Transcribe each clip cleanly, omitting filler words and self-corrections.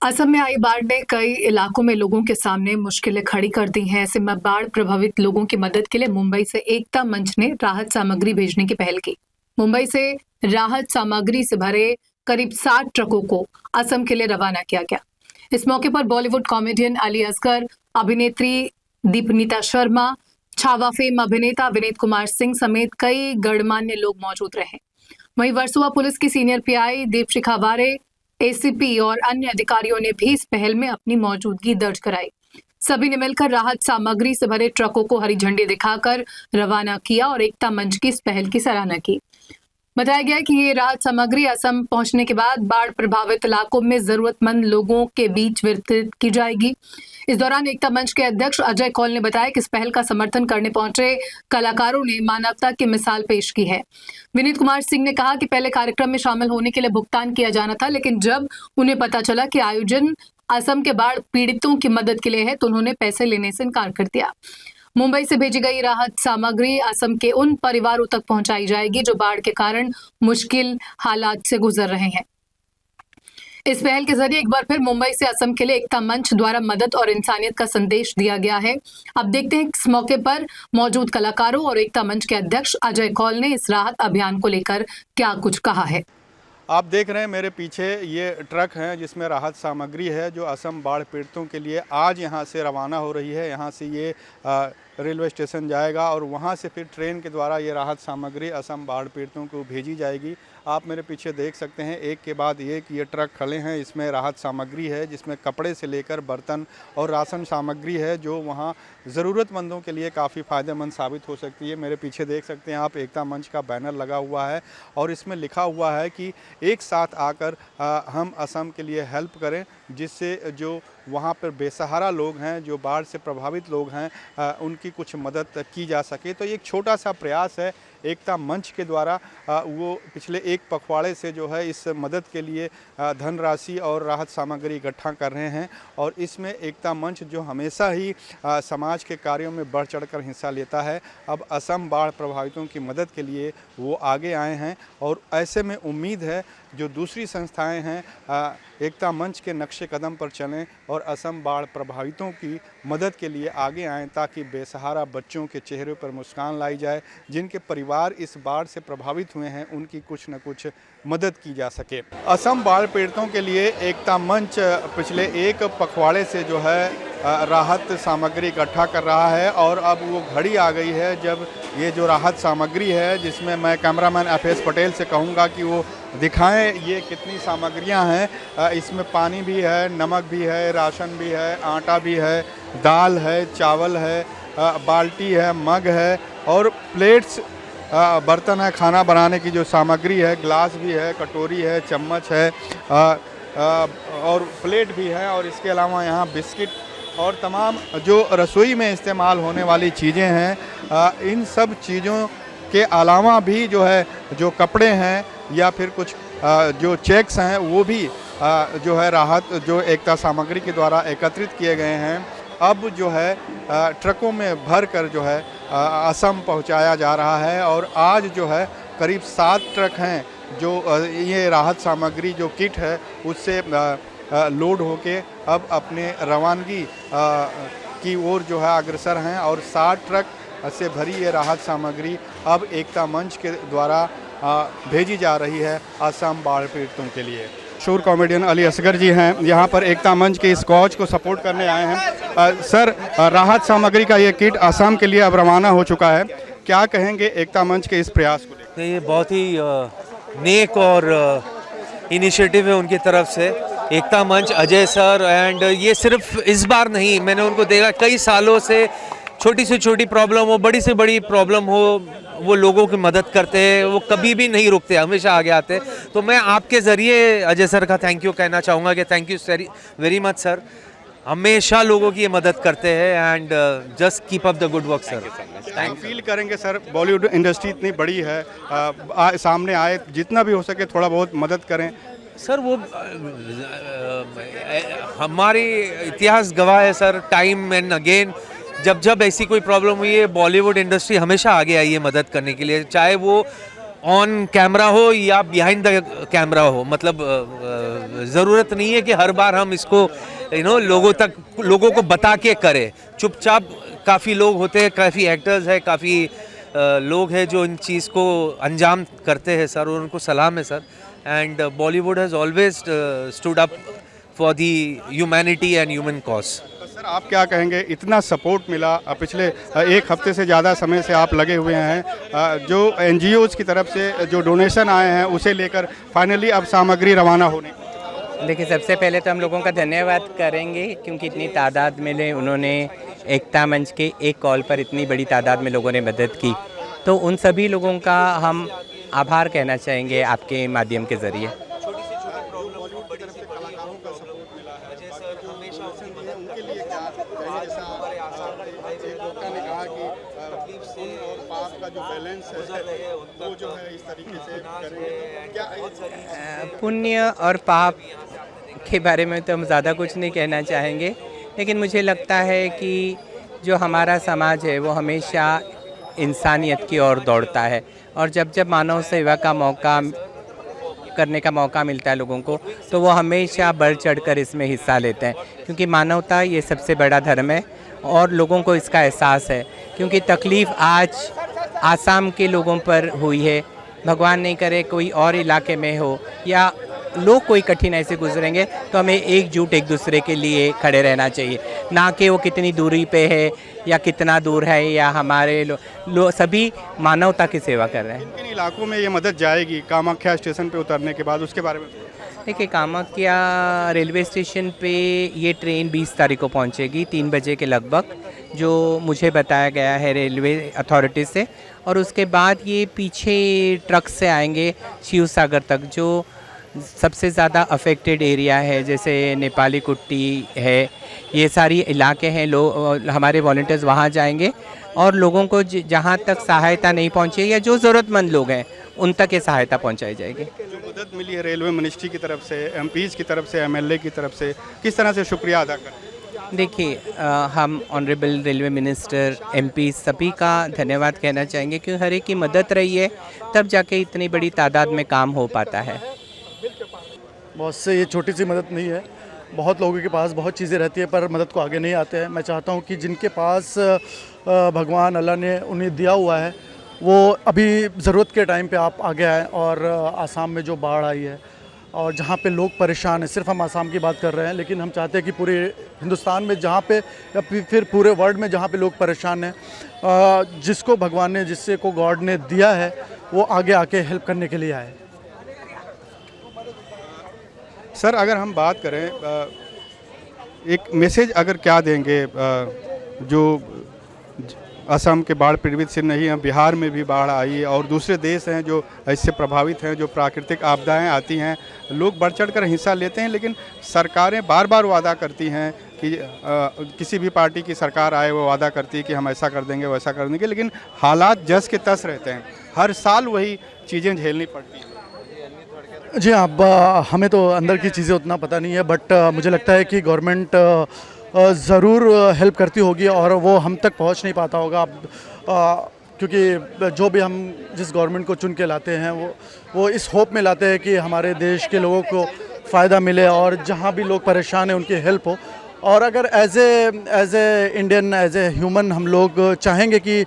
असम में आई बाढ़ ने कई इलाकों में लोगों के सामने मुश्किलें खड़ी कर दी हैं। ऐसे में बाढ़ प्रभावित लोगों की मदद के लिए मुंबई से एकता मंच ने राहत सामग्री भेजने की पहल की। मुंबई से राहत सामग्री से भरे करीब 60 ट्रकों को असम के लिए रवाना किया गया। इस मौके पर बॉलीवुड कॉमेडियन अली असगर, अभिनेत्री दीपनीता शर्मा, छावा फेम अभिनेता विनीत कुमार सिंह समेत कई गणमान्य लोग मौजूद रहे। वहीं वर्सोवा पुलिस की सीनियर पीआई दीपशिखा वारे, एसीपी और अन्य अधिकारियों ने भी इस पहल में अपनी मौजूदगी दर्ज कराई। सभी ने मिलकर राहत सामग्री से भरे ट्रकों को हरी झंडी दिखाकर रवाना किया और एकता मंच की इस पहल की सराहना की। बताया गया कि ये राहत सामग्री असम पहुंचने के बाद बाढ़ प्रभावित इलाकों में जरूरतमंद लोगों के बीच वितरित की जाएगी। इस दौरान एकता मंच के अध्यक्ष अजय कौल ने बताया कि इस पहल का समर्थन करने पहुंचे कलाकारों ने मानवता की मिसाल पेश की है। विनीत कुमार सिंह ने कहा कि पहले कार्यक्रम में शामिल होने के लिए भुगतान किया जाना था, लेकिन जब उन्हें पता चला कि आयोजन असम के बाढ़ पीड़ितों की मदद के लिए है तो उन्होंने पैसे लेने से इनकार कर दिया। मुंबई से भेजी गई राहत सामग्री असम के उन परिवारों तक पहुंचाई जाएगी जो बाढ़ के कारण मुश्किल हालात से गुजर रहे हैं। इस पहल के जरिए एक बार फिर मुंबई से असम के लिए एकता मंच द्वारा मदद और इंसानियत का संदेश दिया गया है। अब देखते हैं इस मौके पर मौजूद कलाकारों और एकता मंच के अध्यक्ष अजय कौल ने इस राहत अभियान को लेकर क्या कुछ कहा है। आप देख रहे हैं मेरे पीछे ये ट्रक हैं जिसमें राहत सामग्री है जो असम बाढ़ पीड़ितों के लिए आज यहाँ से रवाना हो रही है। यहाँ से ये रेलवे स्टेशन जाएगा और वहाँ से फिर ट्रेन के द्वारा ये राहत सामग्री असम बाढ़ पीड़ितों को भेजी जाएगी। आप मेरे पीछे देख सकते हैं एक के बाद एक ये ट्रक खड़े हैं। इसमें राहत सामग्री है जिसमें कपड़े से लेकर बर्तन और राशन सामग्री है जो वहाँ ज़रूरतमंदों के लिए काफ़ी फ़ायदेमंद साबित हो सकती है। मेरे पीछे देख सकते हैं आप एकता मंच का बैनर लगा हुआ है और इसमें लिखा हुआ है कि एक साथ आकर हम असम के लिए हेल्प करें, जिससे जो वहाँ पर बेसहारा लोग हैं, जो बाढ़ से प्रभावित लोग हैं, उनकी कुछ मदद की जा सके। तो ये एक छोटा सा प्रयास है एकता मंच के द्वारा। वो पिछले एक पखवाड़े से जो है इस मदद के लिए धनराशि और राहत सामग्री इकट्ठा कर रहे हैं और इसमें एकता मंच जो हमेशा ही समाज के कार्यों में बढ़ चढ़कर हिस्सा लेता है, अब असम बाढ़ प्रभावितों की मदद के लिए वो आगे आए हैं। और ऐसे में उम्मीद है जो दूसरी संस्थाएं हैं एकता मंच के नक्शे कदम पर चलें और असम बाढ़ प्रभावितों की मदद के लिए आगे आएं, ताकि बेसहारा बच्चों के चेहरे पर मुस्कान लाई जाए। जिनके परिवार इस बाढ़ से प्रभावित हुए हैं उनकी कुछ न कुछ मदद की जा सके। असम बाढ़ पीड़ितों के लिए एकता मंच पिछले एक पखवाड़े से जो है राहत सामग्री इकट्ठा कर रहा है और अब वो घड़ी आ गई है जब ये जो राहत सामग्री है, जिसमें मैं कैमरामैन एफएस पटेल से कहूँगा कि वो दिखाएं ये कितनी सामग्रियां हैं। इसमें पानी भी है, नमक भी है, राशन भी है, आटा भी है, दाल है, चावल है, बाल्टी है, मग है और प्लेट्स, बर्तन है, खाना बनाने की जो सामग्री है, ग्लास भी है, कटोरी है, चम्मच है और प्लेट भी है। और इसके अलावा यहाँ बिस्किट और तमाम जो रसोई में इस्तेमाल होने वाली चीज़ें हैं, इन सब चीज़ों के अलावा भी जो है जो कपड़े हैं या फिर कुछ जो चेक्स हैं वो भी जो है राहत जो एकता सामग्री के द्वारा एकत्रित किए गए हैं, अब जो है ट्रकों में भर कर जो है असम पहुंचाया जा रहा है। और आज जो है करीब 7 ट्रक हैं जो ये राहत सामग्री जो किट है उससे लोड होके अब अपने रवानगी की ओर जो है अग्रसर हैं और 60 ट्रक से भरी ये राहत सामग्री अब एकता मंच के द्वारा भेजी जा रही है असम बाढ़ पीड़ितों के लिए। शोर कॉमेडियन अली असगर जी हैं, यहाँ पर एकता मंच के इस कॉज को सपोर्ट करने आए हैं। सर, राहत सामग्री का ये किट असम के लिए अब रवाना हो चुका है, क्या कहेंगे एकता मंच के इस प्रयास को लेकर? ये बहुत ही नेक और इनिशिएटिव है उनकी तरफ से, एकता मंच, अजय सर। एंड ये सिर्फ इस बार नहीं, मैंने उनको देखा कई सालों से, छोटी से छोटी प्रॉब्लम हो, बड़ी से बड़ी प्रॉब्लम हो, वो लोगों की मदद करते हैं, वो कभी भी नहीं रुकते, हमेशा आगे आते। तो मैं आपके ज़रिए अजय सर का थैंक यू कहना चाहूँगा कि thank you very much sir, हमेशा लोगों की मदद करते हैं and just keep up the good work sir. Thank feel करेंगे सर, बॉलीवुड इंडस्ट्री इतनी बड़ी है, सामने आए, जितना भी हो सके थोड़ा बहुत मदद करें सर। वो हमारी इतिहास गवाह है सर, टाइम एंड अगेन जब जब ऐसी कोई प्रॉब्लम हुई है, बॉलीवुड इंडस्ट्री हमेशा आगे आई है मदद करने के लिए, चाहे वो ऑन कैमरा हो या बिहाइंड द कैमरा हो, मतलब ज़रूरत नहीं है कि हर बार हम इसको लोगों को बता के करें। चुपचाप काफ़ी लोग होते हैं, काफ़ी एक्टर्स हैं, काफ़ी लोग हैं जो इन चीज़ को अंजाम करते हैं सर, और उनको सलाम है sir. And Bollywood has always stood up for the humanity and human cause. Sir आप क्या कहेंगे, इतना सपोर्ट मिला, पिछले एक हफ्ते से ज़्यादा समय से आप लगे हुए हैं, जो NGOs की तरफ से जो डोनेशन आए हैं उसे लेकर फाइनली अब सामग्री रवाना होने। देखिए, सबसे पहले तो हम लोगों का धन्यवाद करेंगे क्योंकि इतनी तादाद में उन्होंने एकता मंच के एक कॉल पर इतनी बड़ी तादाद में लोगों ने मदद की, तो उन सभी लोगों का हम आभार कहना चाहेंगे आपके माध्यम के ज़रिए। पुण्य और पाप के बारे में तो हम ज़्यादा कुछ नहीं कहना चाहेंगे, लेकिन मुझे लगता है कि जो हमारा समाज है वो हमेशा इंसानियत की ओर दौड़ता है, और जब जब मानव सेवा का मौका करने का मौका मिलता है लोगों को, तो वो हमेशा बढ़ चढ़कर इसमें हिस्सा लेते हैं, क्योंकि मानवता ये सबसे बड़ा धर्म है और लोगों को इसका एहसास है। क्योंकि तकलीफ़ आज आसाम के लोगों पर हुई है, भगवान नहीं करे कोई और इलाके में हो या लोग कोई कठिनाई से गुजरेंगे, तो हमें एकजुट एक दूसरे के लिए खड़े रहना चाहिए, ना कि वो कितनी दूरी पे है या कितना दूर है, या हमारे सभी मानवता की सेवा कर रहे हैं। किन इलाकों में ये मदद जाएगी कामाख्या स्टेशन पे उतरने के बाद, उसके बारे में? देखिए, कामाख्या रेलवे स्टेशन पे ये ट्रेन 20 तारीख को पहुंचेगी 3 बजे के लगभग, जो मुझे बताया गया है रेलवे अथॉरिटी से, और उसके बाद ये पीछे ट्रक से आएंगे शिव सागर तक, जो सबसे ज़्यादा अफेक्टेड एरिया है, जैसे नेपाली कुट्टी है, ये सारी इलाके हैं। लोग हमारे वॉलंटियर्स वहाँ जाएंगे और लोगों को जहाँ तक सहायता नहीं पहुँची या जो ज़रूरतमंद लोग हैं उन तक ये सहायता पहुँचाई जाएगी। जो मदद मिली है रेलवे मिनिस्ट्री की तरफ से, MPs की तरफ से, MLA की तरफ से, किस तरह से शुक्रिया अदा करें? देखिए, हम ऑनरेबल रेलवे मिनिस्टर, MP सभी का धन्यवाद कहना चाहेंगे, क्योंकि हर एक की मदद रही है तब जाके इतनी बड़ी तादाद में काम हो पाता है। बहुत से ये छोटी सी मदद नहीं है, बहुत लोगों के पास बहुत चीज़ें रहती है पर मदद को आगे नहीं आते हैं। मैं चाहता हूँ कि जिनके पास भगवान अल्लाह ने उन्हें दिया हुआ है, वो अभी ज़रूरत के टाइम पे आप आगे आएँ। और आसाम में जो बाढ़ आई है और जहाँ पे लोग परेशान हैं, सिर्फ हम आसाम की बात कर रहे हैं, लेकिन हम चाहते हैं कि पूरे हिंदुस्तान में जहाँ पे या फिर पूरे वर्ल्ड में जहाँ पे लोग परेशान हैं, जिसको भगवान ने, जिससे को गॉड ने दिया है, वो आगे आके हेल्प करने के लिए आए। सर अगर हम बात करें, एक मैसेज अगर क्या देंगे, जो असम के बाढ़ पीड़ित सिर्फ नहीं हैं, बिहार में भी बाढ़ आई और दूसरे देश हैं जो इससे प्रभावित हैं, जो प्राकृतिक आपदाएं आती हैं, लोग बढ़ चढ़ कर हिस्सा लेते हैं, लेकिन सरकारें बार बार वादा करती हैं कि किसी भी पार्टी की सरकार आए वो वादा करती है कि हम ऐसा कर देंगे वैसा कर देंगे, लेकिन हालात जस के तस रहते हैं, हर साल वही चीज़ें झेलनी पड़ती हैं। जी अब हमें तो अंदर की चीज़ें उतना पता नहीं है, बट मुझे लगता है कि गवर्नमेंट ज़रूर हेल्प करती होगी और वो हम तक पहुंच नहीं पाता होगा अब, क्योंकि जो भी हम जिस गवर्नमेंट को चुन के लाते हैं वो इस होप में लाते हैं कि हमारे देश के लोगों को फ़ायदा मिले और जहां भी लोग परेशान हैं उनकी हेल्प हो। और अगर as a Indian, as a human हम लोग चाहेंगे कि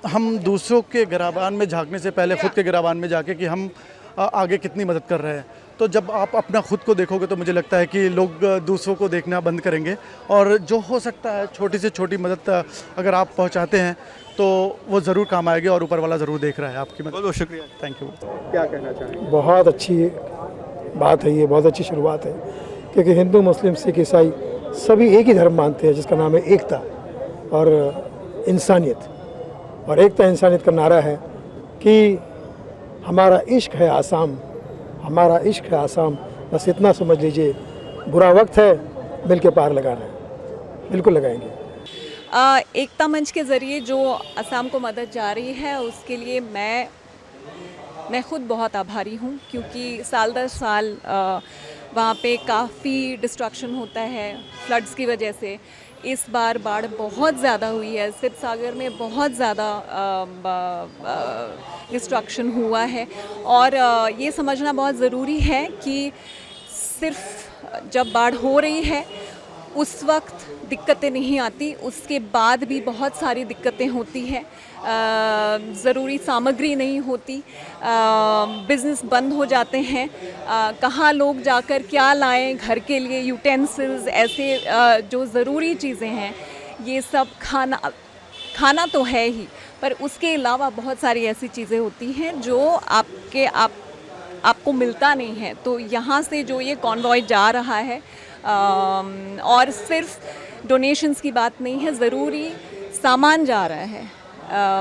हम दूसरों के गिराबान में झांकने से पहले ख़ुद के गिराबान में जाके कि हम आगे कितनी मदद कर रहे हैं, तो जब आप अपना खुद को देखोगे तो मुझे लगता है कि लोग दूसरों को देखना बंद करेंगे, और जो हो सकता है छोटी से छोटी मदद अगर आप पहुंचाते हैं तो वो ज़रूर काम आएगी और ऊपर वाला ज़रूर देख रहा है आपकी मदद। बहुत बहुत शुक्रिया। Thank you. क्या कहना चाहेंगे? बहुत अच्छी बात है, ये बहुत अच्छी शुरुआत है, क्योंकि हिंदू, मुस्लिम, सिख, ईसाई सभी एक ही धर्म मानते हैं जिसका नाम है एकता और इंसानियत। और एकता इंसानियत का नारा है कि हमारा इश्क है आसाम, हमारा इश्क है आसाम, बस इतना समझ लीजिए। बुरा वक्त है, मिल के पार लगाना है, बिल्कुल लगाएंगे। एकता मंच के ज़रिए जो असम को मदद जा रही है उसके लिए मैं खुद बहुत आभारी हूँ, क्योंकि साल दर साल वहाँ पे काफ़ी डिस्ट्रक्शन होता है फ्लड्स की वजह से। इस बार बाढ़ बहुत ज़्यादा हुई है, सिद्ध सागर में बहुत ज़्यादा डिस्ट्रक्शन हुआ है। और ये समझना बहुत ज़रूरी है कि सिर्फ जब बाढ़ हो रही है उस वक्त दिक्कतें नहीं आती, उसके बाद भी बहुत सारी दिक्कतें होती हैं। ज़रूरी सामग्री नहीं होती, बिज़नेस बंद हो जाते हैं, कहाँ लोग जाकर क्या लाएं घर के लिए, यूटेंसिल्स, ऐसे जो ज़रूरी चीज़ें हैं, ये सब खाना तो है ही, पर उसके अलावा बहुत सारी ऐसी चीज़ें होती हैं जो आपको मिलता नहीं है। तो यहाँ से जो ये कॉन्वॉय जा रहा है, और सिर्फ डोनेशंस की बात नहीं है, ज़रूरी सामान जा रहा है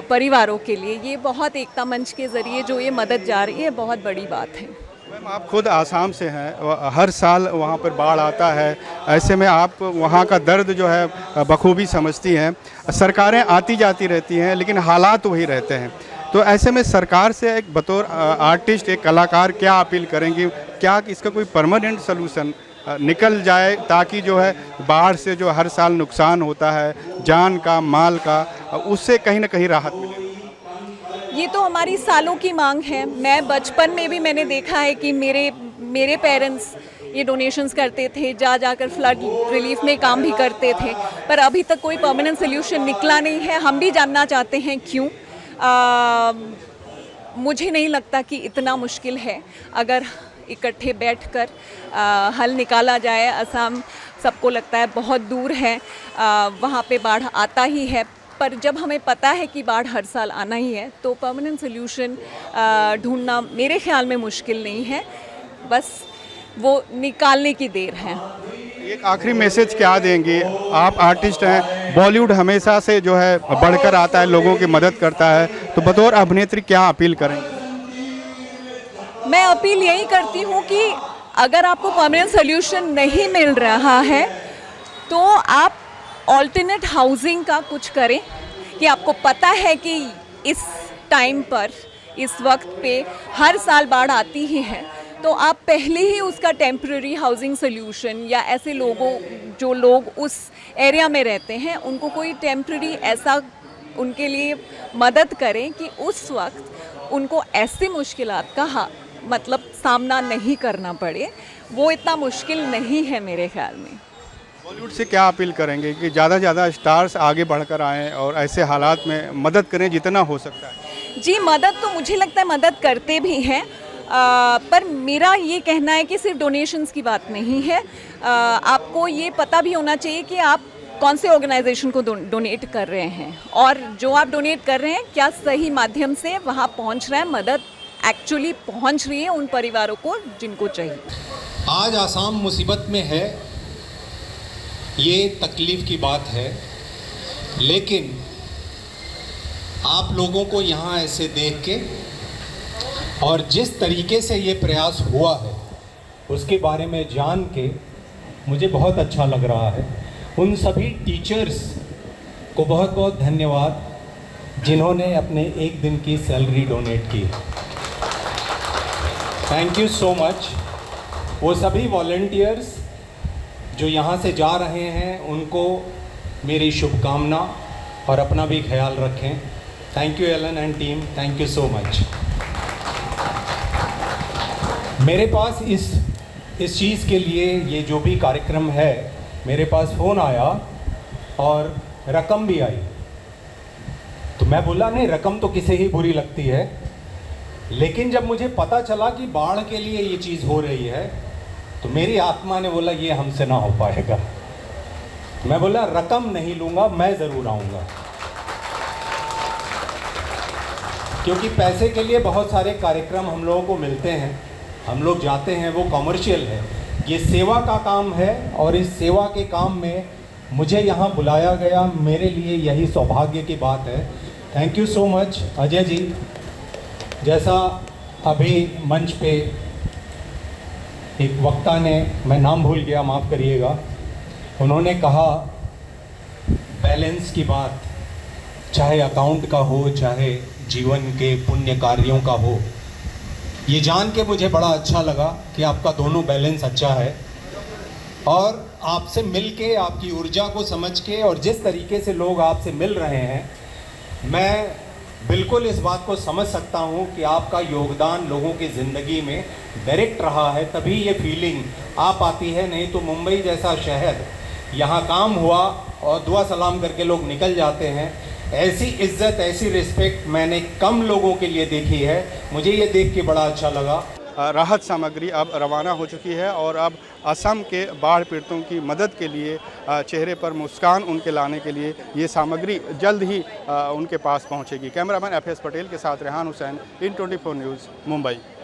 परिवारों के लिए। ये बहुत एकता मंच के ज़रिए जो ये मदद जा रही है, बहुत बड़ी बात है। मैम, आप खुद आसाम से हैं, हर साल वहाँ पर बाढ़ आता है, ऐसे में आप वहाँ का दर्द जो है बखूबी समझती हैं। सरकारें आती जाती रहती हैं लेकिन हालात वही रहते हैं, तो ऐसे में सरकार से एक बतौर आर्टिस्ट, एक कलाकार क्या अपील करेंगी? क्या इसका कोई परमानेंट सोल्यूशन निकल जाए ताकि जो है बाढ़ से जो हर साल नुकसान होता है जान का, माल का, उससे कहीं ना कहीं राहत मिले? ये तो हमारी सालों की मांग है। मैं बचपन में भी मैंने देखा है कि मेरे पेरेंट्स ये डोनेशंस करते थे, जाकर फ्लड रिलीफ में काम भी करते थे, पर अभी तक कोई परमानेंट सोल्यूशन निकला नहीं है। हम भी जानना चाहते हैं क्यों। मुझे नहीं लगता कि इतना मुश्किल है। अगर इकट्ठे बैठकर हल निकाला जाए, असम सबको लगता है बहुत दूर है, वहाँ पे बाढ़ आता ही है, पर जब हमें पता है कि बाढ़ हर साल आना ही है, तो परमानेंट सोल्यूशन ढूंढना मेरे ख्याल में मुश्किल नहीं है, बस वो निकालने की देर है। एक आखिरी मैसेज क्या देंगे? आप आर्टिस्ट हैं, बॉलीवुड हमेशा से जो है बढ़कर आता है, लोगों की मदद करता है, तो बतौर अभिनेत्री क्या अपील करेंगे? मैं अपील यही करती हूँ कि अगर आपको परमानेंट सोल्यूशन नहीं मिल रहा है तो आप ऑल्टरनेट हाउसिंग का कुछ करें। कि आपको पता है कि इस टाइम पर, इस वक्त पे हर साल बाढ़ आती ही है, तो आप पहले ही उसका टेम्पररी हाउसिंग सोल्यूशन, या ऐसे जो लोग उस एरिया में रहते हैं उनको कोई टेम्पररी ऐसा उनके लिए मदद करें कि उस वक्त उनको ऐसी मुश्किलात का मतलब सामना नहीं करना पड़े। वो इतना मुश्किल नहीं है मेरे ख्याल में। बॉलीवुड से क्या अपील करेंगे कि ज़्यादा से ज़्यादा स्टार्स आगे बढ़कर आएँ और ऐसे हालात में मदद करें जितना हो सकता है? जी, मदद तो मुझे लगता है मदद करते भी हैं, पर मेरा ये कहना है कि सिर्फ डोनेशंस की बात नहीं है। आपको ये पता भी होना चाहिए कि आप कौन से ऑर्गेनाइजेशन को डोनेट कर रहे हैं, और जो आप डोनेट कर रहे हैं क्या सही माध्यम से वहाँ पहुँच रहा है, मदद एक्चुअली पहुँच रही है उन परिवारों को जिनको चाहिए। आज आसाम मुसीबत में है, ये तकलीफ़ की बात है, लेकिन आप लोगों को यहाँ ऐसे देख के और जिस तरीके से ये प्रयास हुआ है उसके बारे में जान के मुझे बहुत अच्छा लग रहा है। उन सभी टीचर्स को बहुत बहुत धन्यवाद जिन्होंने अपने एक दिन की सैलरी डोनेट की। Thank you so much. वो सभी वॉलंटियर्स जो यहाँ से जा रहे हैं उनको मेरी शुभकामना, और अपना भी ख्याल रखें। Thank you Allen and team, thank you so much. मेरे पास इस चीज़ के लिए, ये जो भी कार्यक्रम है, मेरे पास फ़ोन आया और रकम भी आई, तो मैं बोला नहीं, रकम तो किसे ही बुरी लगती है, लेकिन जब मुझे पता चला कि बाढ़ के लिए ये चीज़ हो रही है तो मेरी आत्मा ने बोला ये हमसे ना हो पाएगा। मैं बोला रकम नहीं लूँगा, मैं ज़रूर आऊँगा, क्योंकि पैसे के लिए बहुत सारे कार्यक्रम हम लोगों को मिलते हैं, हम लोग जाते हैं, वो कमर्शियल है। ये सेवा का काम है और इस सेवा के काम में मुझे यहाँ बुलाया गया, मेरे लिए यही सौभाग्य की बात है। Thank you so much Ajay ji. जैसा अभी मंच पे एक वक्ता ने, मैं नाम भूल गया, माफ़ करिएगा, उन्होंने कहा बैलेंस की बात, चाहे अकाउंट का हो, चाहे जीवन के पुण्य कार्यों का हो, ये जान के मुझे बड़ा अच्छा लगा कि आपका दोनों बैलेंस अच्छा है और आपसे मिल के, आपकी ऊर्जा को समझ के और जिस तरीके से लोग आपसे मिल रहे हैं, मैं बिल्कुल इस बात को समझ सकता हूँ कि आपका योगदान लोगों की ज़िंदगी में डायरेक्ट रहा है, तभी ये फीलिंग आ पाती है। नहीं तो मुंबई जैसा शहर, यहाँ काम हुआ और दुआ सलाम करके लोग निकल जाते हैं। ऐसी इज्जत, ऐसी रिस्पेक्ट मैंने कम लोगों के लिए देखी है। मुझे ये देख के बड़ा अच्छा लगा। राहत सामग्री अब रवाना हो चुकी है और अब असम के बाढ़ पीड़ितों की मदद के लिए, चेहरे पर मुस्कान उनके लाने के लिए ये सामग्री जल्द ही उनके पास पहुंचेगी। कैमरामैन FS पटेल के साथ रेहान हुसैन, इन 24 न्यूज़, मुंबई।